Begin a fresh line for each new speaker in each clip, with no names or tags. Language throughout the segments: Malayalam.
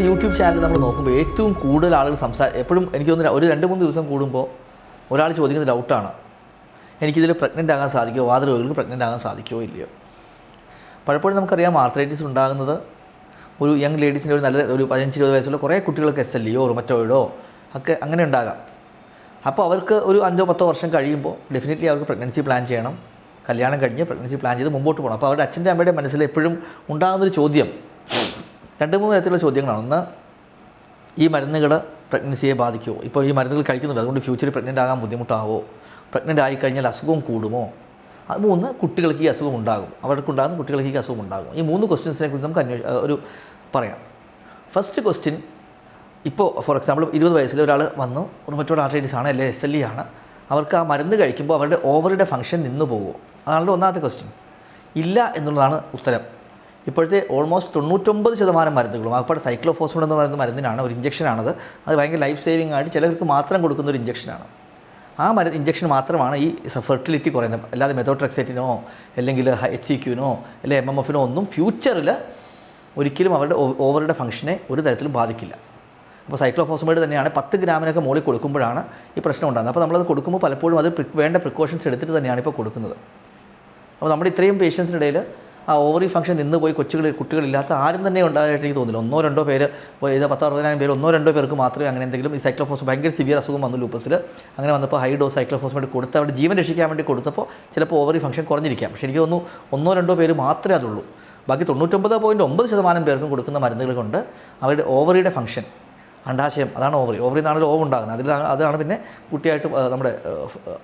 നമ്മുടെ യൂട്യൂബ് ചാനൽ നമ്മൾ നോക്കുമ്പോൾ ഏറ്റവും കൂടുതൽ ആളുകൾ എപ്പോഴും എനിക്ക് തോന്നുന്നില്ല ഒരു 2-3 ദിവസം കൂടുമ്പോൾ ഒരാൾ ചോദിക്കുന്ന ഡൗട്ടാണ്, എനിക്കിതിൽ പ്രഗ്നൻ്റ് ആകാൻ സാധിക്കുമോ, വാതരോഗികൾക്ക് പ്രഗ്നൻ്റ് ആകാൻ സാധിക്കുമോ ഇല്ലയോ. പലപ്പോഴും നമുക്കറിയാം ആർത്രൈറ്റിസ് ഉണ്ടാകുന്നത് ഒരു യങ് ലേഡീസിൻ്റെ ഒരു 15-20 വയസ്സുള്ള കുറേ കുട്ടികൾക്ക് SLEയോ റുമറ്റോയിഡോ ഒക്കെ അങ്ങനെ ഉണ്ടാകാം. അപ്പോൾ അവർക്ക് ഒരു 5-10 വർഷം കഴിയുമ്പോൾ ഡെഫിനറ്റ്ലി അവർക്ക് പ്രഗ്നൻസി പ്ലാൻ ചെയ്യണം. കല്യാണം കഴിഞ്ഞ് പ്രഗ്നൻസി പ്ലാൻ ചെയ്ത് മുമ്പോട്ട് പോകണം. അപ്പോൾ അവരുടെ അച്ഛൻ്റെ അമ്മയുടെ മനസ്സിൽ എപ്പോഴും ഉണ്ടാകുന്നൊരു ചോദ്യം 2-3 തരത്തിലുള്ള ചോദ്യങ്ങളാണ്. ഒന്ന്, ഈ മരുന്നുകൾ പ്രഗ്നൻസിയെ ബാധിക്കുമോ, ഇപ്പോൾ ഈ മരുന്നുകൾ കഴിക്കുന്നുണ്ട് അതുകൊണ്ട് ഫ്യൂച്ചറിൽ പ്രഗ്നൻ്റ് ആകാൻ ബുദ്ധിമുട്ടാവോ, പ്രഗ്നൻ്റ് ആയിക്കഴിഞ്ഞാൽ അസുഖം കൂടുമോ. 3, കുട്ടികൾക്ക് ഈ അസുഖം ഉണ്ടാകും, അവർക്കുണ്ടാകുന്ന കുട്ടികൾക്ക് ഈ അസുഖം ഉണ്ടാകും. ഈ 3 ക്വസ്റ്റ്യൻസിനെ കുറിച്ച് നമുക്ക് പറയാം. ഫസ്റ്റ് ക്വസ്റ്റ്യൻ, ഇപ്പോൾ ഫോർ എക്സാമ്പിൾ 20 വയസ്സിൽ ഒരാൾ വന്നു, റുമറ്റോയ്ഡ് ആർത്രൈറ്റിസ് ആണ്, അല്ലെങ്കിൽ SLE ആണ്, അവർക്ക് ആ മരുന്ന് കഴിക്കുമ്പോൾ അവരുടെ ഓവറിയുടെ ഫംഗ്ഷൻ നിന്ന് പോകുമോ, അതാണല്ലോ ഒന്നാമത്തെ ക്വസ്റ്റ്യൻ. ഇല്ല എന്നുള്ളതാണ് ഉത്തരം. ഇപ്പോഴത്തെ ഓൾമോസ്റ്റ് 99% മരുന്നുകളും അതുപോലെ സൈക്ലോഫോസ്ഫോൺ എന്ന് പറയുന്ന മരുന്നിനാണ്, ഒരു ഇഞ്ചക്ഷനാണത്. അത് ഭയങ്കര ലൈഫ് സേവിംഗ് ആയിട്ട് ചിലർക്ക് മാത്രം കൊടുക്കുന്ന ഒരു ഇഞ്ചക്ഷനാണ്. ആ ഇഞ്ചക്ഷൻ മാത്രമാണ് ഈ ഫെർട്ടിലിറ്റി കുറയുന്നത്. അല്ലാതെ മെത്തോട്രെക്സേറ്റിനോ അല്ലെങ്കിൽ HCQനോ അല്ലെങ്കിൽ MMFനോ ഒന്നും ഫ്യൂച്ചറിൽ ഒരിക്കലും അവരുടെ ഓവറുടെ ഫംഗ്ഷനെ ഒരു തരത്തിലും ബാധിക്കില്ല. അപ്പോൾ സൈക്ലോഫോസ്ഫേറ്റ് തന്നെയാണ് 10 ഗ്രാമിനൊക്കെ മുകളിൽ കൊടുക്കുമ്പോഴാണ് ഈ പ്രശ്നം ഉണ്ടാകുന്നത്. അപ്പോൾ നമ്മളത് കൊടുക്കുമ്പോൾ പലപ്പോഴും അത് വേണ്ട പ്രിക്കോഷൻസ് എടുത്തിട്ട് തന്നെയാണ് ഇപ്പോൾ കൊടുക്കുന്നത്. അപ്പോൾ നമ്മുടെ ഇത്രയും പേഷ്യൻസിനിടയിൽ ആ ഓവറി ഫംഗ്ഷൻ നിന്ന് പോയി കുട്ടികളില്ലാത്ത ആരും തന്നെ ഉണ്ടായിട്ട് എനിക്ക് തോന്നില്ല. 1-2 പേര്, ഇത് 10-60,000 പേര് 1-2 പേർക്ക് മാത്രമേ അങ്ങനെ എന്തെങ്കിലും ഈ സൈക്ലോഫോസ്ഫേറ്റ് ഭയങ്കര സിവിയർ അസുഖം വന്നു ലൂപ്പസിൽ. അങ്ങനെ വന്നപ്പോൾ ഹൈ ഡോസ് സൈക്ലോഫോസ്ഫേറ്റ് കൊടുത്ത് അവരുടെ ജീവൻ രക്ഷിക്കാൻ വേണ്ടി കൊടുത്തപ്പോൾ ചിലപ്പോൾ ഓവറി ഫംഗ്ഷൻ കുറഞ്ഞിരിക്കാം. പക്ഷേ എനിക്ക് തോന്നുന്നു 1-2 പേര് മാത്രമേ അതുള്ളൂ. ബാക്കി 99.9% പേർക്കും കൊടുക്കുന്ന മരുന്നുകൾ കൊണ്ട് അവരുടെ ഓവറിയുടെ ഫംഗ്ഷൻ, അണ്ഡാശയം, അതാണ് ഓവറി നിന്നാണല്ലോ ഓവ് ഉണ്ടാകുന്നത്, അതാണ് പിന്നെ കുട്ടിയായിട്ട് നമ്മുടെ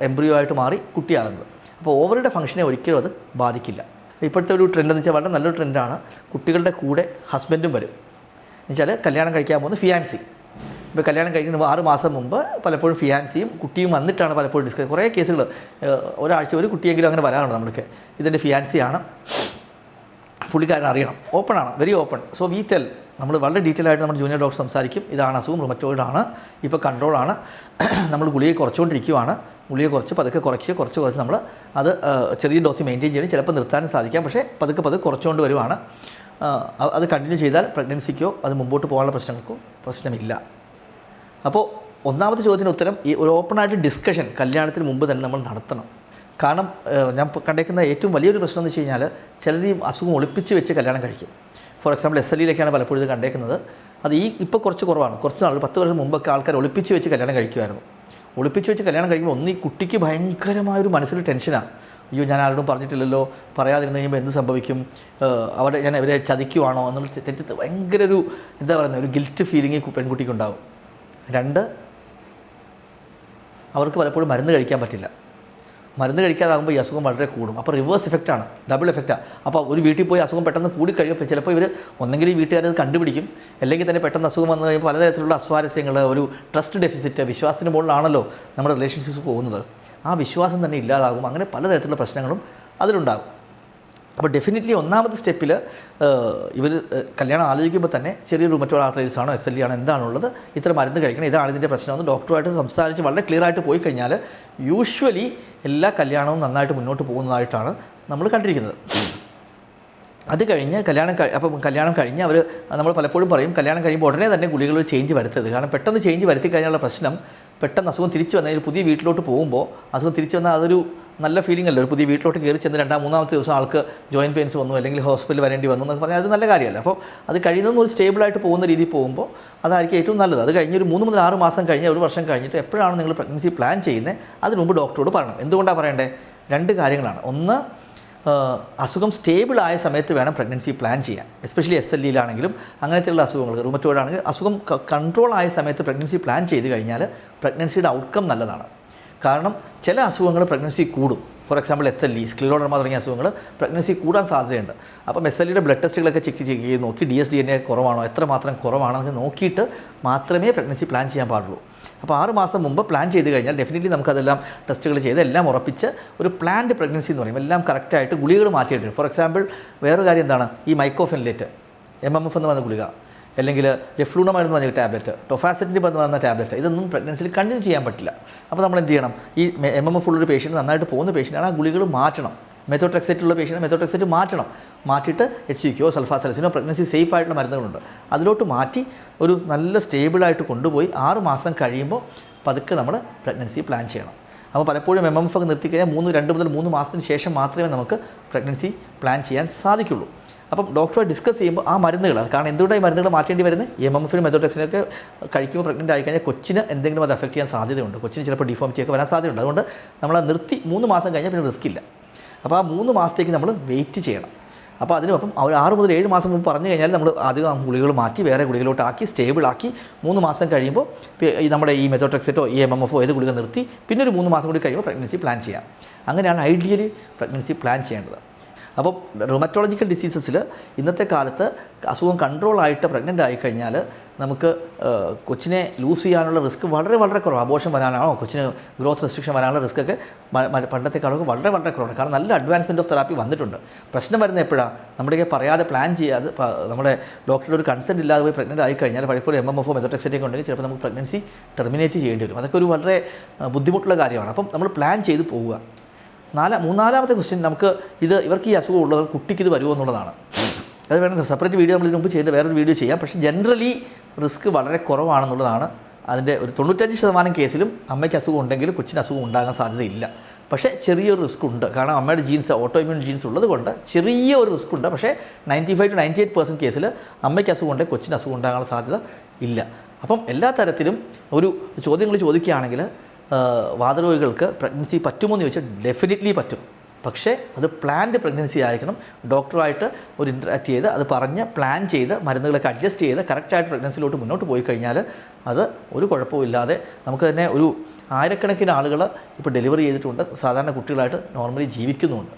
എംബ്രിയോ ആയിട്ട് മാറി കുട്ടിയാകുന്നത്. അപ്പോൾ ഓവറിയുടെ ഫംഗ്ഷനെ ഒരിക്കലും അത് ബാധിക്കില്ല. ഇപ്പോഴത്തെ ഒരു ട്രെൻഡ് എന്ന് വെച്ചാൽ വളരെ നല്ലൊരു ട്രെൻഡാണ്, കുട്ടികളുടെ കൂടെ ഹസ്ബൻഡും വരും. എന്നുവെച്ചാൽ കല്യാണം കഴിക്കാൻ പോകുന്ന ഫിയാൻസി. ഇപ്പോൾ കല്യാണം കഴിക്കുന്ന 6 മാസം മുമ്പ് പലപ്പോഴും ഫിയാൻസിയും കുട്ടിയും വന്നിട്ടാണ് പലപ്പോഴും ഡിസ്കസ്. കുറേ കേസുകൾ ഒരാഴ്ച ഒരു കുട്ടിയെങ്കിലും അങ്ങനെ വരാറുണ്ട്. നമ്മൾക്ക് ഇതിൻ്റെ ഫിയാൻസിയാണ്, പുള്ളിക്കാരൻ അറിയണം, ഓപ്പണാണ്, very open. So we tell, നമ്മൾ വളരെ ഡീറ്റെയിൽ ആയിട്ട് നമ്മുടെ ജൂനിയർ ഡോക്ടർ സംസാരിക്കും. ഇതാണ് അസുഖം, റുമറ്റോയിഡ് ആണ്, ഇപ്പോൾ കൺട്രോളാണ്, നമ്മൾ ഗുളിക കുറച്ചുകൊണ്ടിരിക്കുകയാണ്, ഗുളിക പതുക്കെ കുറച്ച് നമ്മൾ അത് ചെറിയ ഡോസ് മെയിൻറ്റെയിൻ ചെയ്യണം. ചിലപ്പോൾ നിർത്താനും സാധിക്കാം, പക്ഷേ പതുക്കെ കുറച്ചുകൊണ്ട് വരുവാണ്. അത് കണ്ടിന്യൂ ചെയ്താൽ പ്രഗ്നൻസിക്കോ അത് മുമ്പോട്ട് പോകാനുള്ള പ്രശ്നങ്ങൾക്കോ പ്രശ്നമില്ല. അപ്പോൾ ഒന്നാമത്തെ ചോദ്യത്തിന് ഉത്തരം, ഈ ഒരു ഓപ്പണായിട്ട് ഡിസ്കഷൻ കല്യാണത്തിന് മുമ്പ് തന്നെ നമ്മൾ നടത്തണം. കാരണം ഞാൻ കണ്ടേക്കുന്ന ഏറ്റവും വലിയൊരു പ്രശ്നം എന്ന് വെച്ച് കഴിഞ്ഞാൽ, ചിലർ ഈ അസുഖം ഒളിപ്പിച്ച് വെച്ച് കല്യാണം കഴിക്കും. ഫോർ എക്സാമ്പിൾ SLEയിലൊക്കെയാണ് പലപ്പോഴും ഇത് കണ്ടേക്കുന്നത്. അത് ഇപ്പോൾ കുറച്ച് കുറവാണ്. കുറച്ച് നാൾ 10 വർഷം മുമ്പൊക്കെ ആൾക്കാർ ഒളിപ്പിച്ച് വെച്ച് കല്യാണം കഴിക്കുമായിരുന്നു. ഒളിപ്പിച്ച് വെച്ച് കല്യാണം കഴിക്കുമ്പോൾ ഈ കുട്ടിക്ക് ഭയങ്കരമായൊരു മനസ്സിൽ ടെൻഷനാണ്. അയ്യോ, ഞാൻ ആരോടും പറഞ്ഞിട്ടില്ലല്ലോ, പറയാതിരുന്ന് കഴിയുമ്പോൾ എന്ത് സംഭവിക്കും, ഞാൻ ഇവരെ ചതിക്കുവാണോ എന്നുള്ള തെറ്റ് ഭയങ്കര ഒരു ഗിൽറ്റ് ഫീലിംഗ് പെൺകുട്ടിക്ക് ഉണ്ടാകും. 2, അവർക്ക് പലപ്പോഴും മരുന്ന് കഴിക്കാൻ പറ്റില്ല. മരുന്ന് കഴിക്കാതാകുമ്പോൾ ഈ അസുഖം വളരെ കൂടും. അപ്പോൾ റിവേഴ്സ് എഫക്റ്റാണ്, ഡബിൾ എഫക്റ്റാണ്. അപ്പോൾ ഒരു വീട്ടിൽ പോയി അസുഖം പെട്ടെന്ന് കൂടിക്കഴിയുമ്പോൾ ചിലപ്പോൾ ഇവർ ഒന്നെങ്കിൽ ഈ വീട്ടുകാരത് കണ്ടുപിടിക്കും, അല്ലെങ്കിൽ തന്നെ പെട്ടെന്ന് അസുഖം വന്നു കഴിയുമ്പോൾ പലതരത്തിലുള്ള അസ്വാരസ്യങ്ങൾ, ഒരു ട്രസ്റ്റ് ഡെഫിസിറ്റ്, വിശ്വാസത്തിന് മുകളിലാണല്ലോ നമ്മുടെ റിലേഷൻഷിപ്സ് പോകുന്നത്. ആ വിശ്വാസം തന്നെ ഇല്ലാതാകും. അങ്ങനെ പലതരത്തിലുള്ള പ്രശ്നങ്ങളും അതിലുണ്ടാകും. അപ്പോൾ ഡെഫിനറ്റ്ലി ഒന്നാമത്തെ സ്റ്റെപ്പിൽ ഇവർ കല്യാണം ആലോചിക്കുമ്പോൾ തന്നെ ചെറിയ റുമറ്റോയ്ഡ് ആർത്രൈറ്റിസ് ആണോ SLE ആണോ എന്താണുള്ളത്, ഇത്ര മരുന്ന് കഴിക്കണം, ഇതാണ് ഇതിൻ്റെ പ്രശ്നമെന്ന് ഡോക്ടറുമായിട്ട് സംസാരിച്ച് വളരെ ക്ലിയർ ആയിട്ട് പോയി കഴിഞ്ഞാൽ യൂഷ്വലി എല്ലാ കല്യാണവും നന്നായിട്ട് മുന്നോട്ട് പോകുന്നതായിട്ടാണ് നമ്മൾ കണ്ടിരിക്കുന്നത്. അത് കഴിഞ്ഞ് കല്യാണം കഴിഞ്ഞ് നമ്മൾ പലപ്പോഴും പറയും, കല്യാണം കഴിയുമ്പോൾ ഉടനെ തന്നെ ഗുളികൾ ചേഞ്ച് വരുത്തരുത്. കാരണം പെട്ടെന്ന് ചേഞ്ച് വരുത്തി കഴിഞ്ഞാലുള്ള പ്രശ്നം, പെട്ടെന്ന് അസുഖം തിരിച്ച് വന്നാൽ ഒരു പുതിയ വീട്ടിലോട്ട് പോകുമ്പോൾ അസുഖം തിരിച്ച് വന്നാൽ അതൊരു നല്ല ഫീലിംഗ് അല്ല. ഒരു പുതിയ വീട്ടിലോട്ട് കയറി ചെന്ന് 2-3-ാമത്തെ ദിവസം ആൾക്ക് ജോയിൻറ്റ് പെയിൻസ് വന്നു, അല്ലെങ്കിൽ ഹോസ്പിറ്റലിൽ വരേണ്ടി വന്നു എന്നൊക്കെ പറഞ്ഞാൽ അത് നല്ല കാര്യമല്ല. അപ്പോൾ അത് കഴിയുന്നതും ഒരു സ്റ്റേബിളായിട്ട് പോകുന്ന രീതിയിൽ പോകുമ്പോൾ അതായിരിക്കും ഏറ്റവും നല്ലത്. അത് കഴിഞ്ഞ് ഒരു 3 മുതൽ 6 മാസം കഴിഞ്ഞ് 1 വർഷം കഴിഞ്ഞിട്ട് എപ്പോഴാണ് നിങ്ങൾ പ്രഗ്നൻസി പ്ലാൻ ചെയ്യുന്നത്, അതിന് മുമ്പ് ഡോക്ടറോട് പറയണം. എന്തുകൊണ്ടാണ് പറയേണ്ടത്? 2 കാര്യങ്ങളാണ്. ഒന്ന്, അസുഖം സ്റ്റേബിളായ സമയത്ത് വേണം പ്രഗ്നൻസി പ്ലാൻ ചെയ്യാൻ. എസ്പെഷ്യലി SLEയിലാണെങ്കിലും അങ്ങനത്തെയുള്ള അസുഖങ്ങൾ, റുമറ്റോയ്ഡ് ആണെങ്കിൽ അസുഖം കൺട്രോൾ ആയ സമയത്ത് പ്രഗ്നൻസി പ്ലാൻ ചെയ്ത് കഴിഞ്ഞാൽ പ്രഗ്നൻസിയുടെ ഔട്ട്കം നല്ലതാണ്. കാരണം ചില അസുഖങ്ങൾ പ്രഗ്നൻസി കൂടും. ഫോർ എക്സാമ്പിൾ SLE, സ്ക്ലിറോഡർമ തുടങ്ങിയ അസുഖങ്ങൾ പ്രഗ്നൻസി കൂടാൻ സാധ്യതയുണ്ട്. അപ്പം SLEയുടെ ബ്ലഡ് ടെസ്റ്റുകളൊക്കെ ചെക്ക് ചെയ്ത് നോക്കി DS-DNA കുറവാണോ, എത്രമാത്രം കുറവാണോ എന്ന് നോക്കിയിട്ട് മാത്രമേ പ്രഗ്നൻസി പ്ലാൻ ചെയ്യാൻ പാടുള്ളൂ. അപ്പോൾ 6 മാസം മുമ്പ് പ്ലാൻ ചെയ്ത് കഴിഞ്ഞാൽ ഡെഫിനറ്റ്ലി നമുക്കതെല്ലാം ടെസ്റ്റുകൾ ചെയ്ത് എല്ലാം ഉറപ്പിച്ച് ഒരു പ്ലാൻഡ് പ്രഗ്നൻസി എന്ന് പറയും, എല്ലാം കറക്റ്റായിട്ട് ഗുളികകൾ മാറ്റിയിട്ടുണ്ട്. ഫോർ എക്സാമ്പിൾ വേറൊരു കാര്യം എന്താണ്, ഈ മൈക്കോഫെൻലേറ്റ്, MMF എന്ന് പറയുന്ന ഗുളിക, അല്ലെങ്കിൽ ലെഫ്ലൂണമൈഡ് എന്ന് പറഞ്ഞ ടാബ്ലറ്റ്, ടൊഫാസെറ്റിന് പറഞ്ഞ ടാബ്ലറ്റ്, ഇതൊന്നും പ്രഗ്നൻസിയിൽ കണ്ടിന്യൂ ചെയ്യാൻ പറ്റില്ല. അപ്പോൾ നമ്മൾ എന്ത് ചെയ്യണം, ഈ MMF ഉള്ളൊരു പേഷ്യൻറ്റ്, നന്നായിട്ട് പോകുന്ന പേഷ്യൻ്റാണ്, ആ ഗുളികൾ മാറ്റണം. മെത്തോട്രെക്സേറ്റുള്ള പേഷ്യൻ്റ് മെത്തോട്രെക്സേറ്റ് മാറ്റിയിട്ട് HCQയോ സൾഫാസലസിനോ പ്രഗ്നൻസി സേഫ് ആയിട്ടുള്ള മരുന്നുകളുണ്ട് അതിലോട്ട് മാറ്റി ഒരു നല്ല സ്റ്റേബിളായിട്ട് കൊണ്ടുപോയി 6 മാസം കഴിയുമ്പോൾ പതുക്കെ നമ്മൾ പ്രഗ്നൻസി പ്ലാൻ ചെയ്യണം. അപ്പോൾ പലപ്പോഴും MMF ഒക്കെ നിർത്തിക്കഴിഞ്ഞാൽ 2 മുതൽ 3 മാസത്തിന് ശേഷം മാത്രമേ നമുക്ക് പ്രഗ്നൻസി പ്ലാൻ ചെയ്യാൻ സാധിക്കുള്ളൂ. അപ്പം ഡോക്ടറുമായി ഡിസ്കസ് ചെയ്യുമ്പോൾ ആ മരുന്നുകൾ, കാരണം എന്തുകൊണ്ടാണ് ഈ മരുന്നുകൾ മാറ്റേണ്ടി വരുന്നത്, MMFനും മെത്തോട്രെക്സിനൊക്കെ കഴിക്കുമ്പോൾ പ്രഗ്നൻ്റ് ആയിക്കഴിഞ്ഞാൽ കൊച്ചിന് എന്തെങ്കിലും അത് എഫക്റ്റ് ചെയ്യാൻ സാധ്യതയുണ്ട്, കൊച്ചിന് ചിലപ്പോൾ ഡിഫോമിറ്റി ഒക്കെ വരാൻ സാധ്യതയുണ്ട്. അതുകൊണ്ട് നമ്മൾ നിർത്തി 3 മാസം കഴിഞ്ഞാൽ പിന്നെ റിസ്ക് ഇല്ല. അപ്പോൾ ആ 3 മാസത്തേക്ക് നമ്മൾ വെയിറ്റ് ചെയ്യണം. അപ്പോൾ അതിനൊപ്പം അവർ 6 മുതൽ 7 മാസം മുമ്പ് പറഞ്ഞു കഴിഞ്ഞാൽ നമ്മൾ അധികം ഗുളികൾ മാറ്റി വേറെ ഗുളികളോട്ടാക്കി സ്റ്റേബിളാക്കി 3 മാസം കഴിയുമ്പോൾ നമ്മുടെ ഈ മെത്തോട്രെക്സേറ്റോ ഈ MMFോ ഏത് ഗുളിക നിർത്തി പിന്നെ ഒരു 3 മാസം കൂടി കഴിയുമ്പോൾ പ്രഗ്നൻസി പ്ലാൻ ചെയ്യാം. അങ്ങനെയാണ് ഐഡിയലി പ്രഗ്നൻസി പ്ലാൻ ചെയ്യേണ്ടത്. അപ്പം റൊമറ്റോളജിക്കൽ ഡിസീസസിൽ ഇന്നത്തെ കാലത്ത് അസുഖം കൺട്രോളായിട്ട് പ്രഗ്നൻ്റ് ആയിക്കഴിഞ്ഞാൽ നമുക്ക് കൊച്ചിനെ ലൂസ് ചെയ്യാനുള്ള റിസ്ക് വളരെ വളരെ കുറവ്. അബോർഷൻ വരാനാണോ കൊച്ചിന് ഗ്രോത്ത് റെസ്ട്രിക്ഷൻ വരാനുള്ള റിസ്ക്കൊക്കെ പണ്ടത്തെക്കാളൊക്കെ വളരെ വളരെ കുറവാണ്. കാരണം നല്ല അഡ്വാൻസ്മെൻറ്റ് ഓഫ് തെറാപ്പി വന്നിട്ടുണ്ട്. പ്രശ്നം വരുന്നത് എപ്പോഴാണ്, നമ്മുടെ പറയാതെ പ്ലാൻ ചെയ്യാതെ നമ്മുടെ ഡോക്ടറുടെ ഒരു കൺസെൻറ്റ് ഇല്ലാതെ പോയി പ്രഗ്നൻ്റ് ആയിക്കഴിഞ്ഞാൽ പലപ്പോഴും MMFോ മെത്തോട്രെക്സേറ്റൊക്കെ ഉണ്ടെങ്കിൽ ചിലപ്പോൾ നമുക്ക് പ്രഗ്നൻസി ടെർമിനേറ്റ് ചെയ്യേണ്ടി വരും. അതൊക്കെ ഒരു വളരെ ബുദ്ധിമുട്ടുള്ള കാര്യമാണ്. അപ്പം നമ്മൾ പ്ലാൻ ചെയ്ത് പോവുക. മൂന്നാമത്തെ ക്വസ്റ്റ്യൻ, നമുക്ക് ഇവർക്ക് ഈ അസുഖം ഉള്ളത് കുട്ടിക്ക് ഇത് വരുമോ എന്നുള്ളതാണ്. അത് വേണം സെപ്പറേറ്റ് വീഡിയോ നമ്മൾ ഇതിന് മുമ്പ് ചെയ്യേണ്ട വേറൊരു വീഡിയോ ചെയ്യാം. പക്ഷേ ജനറലി റിസ്ക് വളരെ കുറവാണെന്നുള്ളതാണ്. അതിൻ്റെ ഒരു 95% കേസിലും അമ്മയ്ക്ക് അസുഖം ഉണ്ടെങ്കിലും കൊച്ചിന് അസുഖം ഉണ്ടാകാൻ സാധ്യതയില്ല. പക്ഷേ ചെറിയൊരു റിസ്ക് ഉണ്ട്. കാരണം അമ്മയുടെ ജീൻസ് ഓട്ടോ ഇമ്മ്യൂൺ ജീൻസ് ഉള്ളത് കൊണ്ട് ചെറിയൊരു റിസ്ക് ഉണ്ട്. പക്ഷേ 95 to 98% കേസിൽ അമ്മയ്ക്ക് അസുഖം ഉണ്ടെങ്കിൽ കൊച്ചിന് അസുഖം ഉണ്ടാകാനുള്ള സാധ്യത ഇല്ല. അപ്പം എല്ലാ തരത്തിലും ഒരു ചോദ്യങ്ങൾ ചോദിക്കുകയാണെങ്കിൽ വാതരോഗികൾക്ക് പ്രഗ്നൻസി പറ്റുമോ എന്ന് ചോദിച്ചാൽ ഡെഫിനറ്റ്ലി പറ്റും. പക്ഷേ അത് പ്ലാൻഡ് പ്രഗ്നൻസി ആയിരിക്കണം. ഡോക്ടറുമായിട്ട് ഒരു ഇൻറ്ററാക്ട് ചെയ്ത് അത് പറഞ്ഞ് പ്ലാൻ ചെയ്ത് മരുന്നുകളൊക്കെ അഡ്ജസ്റ്റ് ചെയ്ത് കറക്റ്റായിട്ട് പ്രഗ്നൻസിയിലോട്ട് മുന്നോട്ട് പോയി കഴിഞ്ഞാൽ അത് ഒരു കുഴപ്പമില്ലാതെ നമുക്ക് തന്നെ ഒരു 1000കണക്കിന് ആളുകൾ ഇപ്പോൾ ഡെലിവറി ചെയ്തിട്ടുണ്ട്. സാധാരണ കുട്ടികളായിട്ട് നോർമലി ജീവിക്കുന്നുമുണ്ട്.